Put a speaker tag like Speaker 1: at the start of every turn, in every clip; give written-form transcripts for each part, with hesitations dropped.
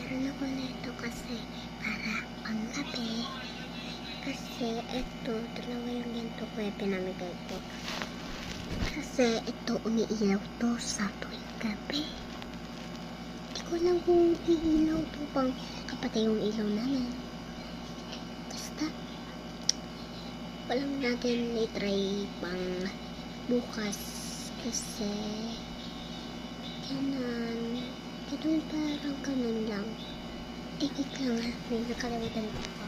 Speaker 1: Meron ako nito kasi para panggabi. Kasi ito, dalawa yung ginto ko pinamigay ko. Kasi ito, umiilaw to sa tuwing gabi. Hindi ko alam kung iilaw to pang kapatay yung ilaw namin. Basta, walang natin i-try pang bukas. Kasi, ganun. Ganun, parang ganun lang. Ikik lang ha. May nakalimutan ko pa.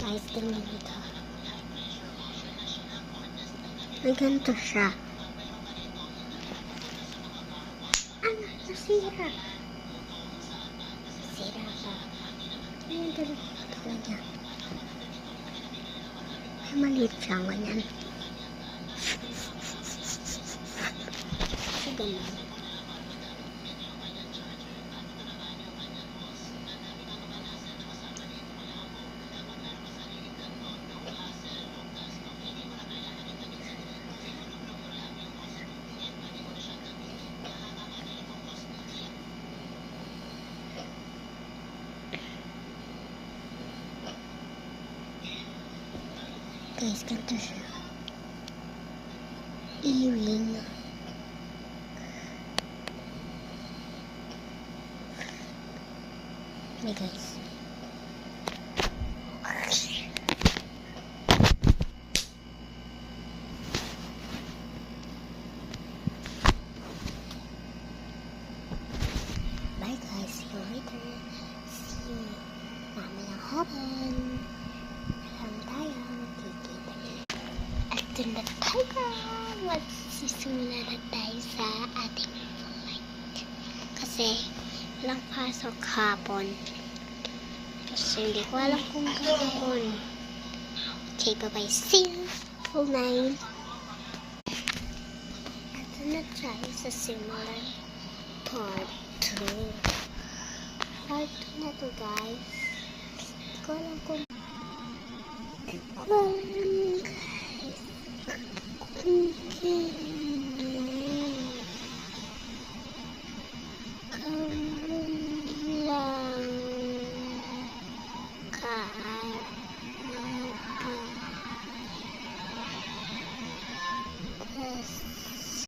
Speaker 1: Guys, tingnan ito. May ganito siya. Ano? Nasira. Nasira pa. Tingnan dalawa niya. May maliit siyang ganyan. So, ganyan. Guys, ganito siya. Earring. Hey guys. Bye guys, see you later. See you mamayang hapon. Alam tayo, magkikita niyo. At dun na tayo. Magsisimula na tayo sa ating flight. Kasi, walang pasok hapon. Kasi hindi ko alam kung gagawin. Okay, bye-bye. See you. Full night. At dun na tayo sa simulan. Part 2. Part 2 na to guys. Hindi ko alam kung guys. Okay.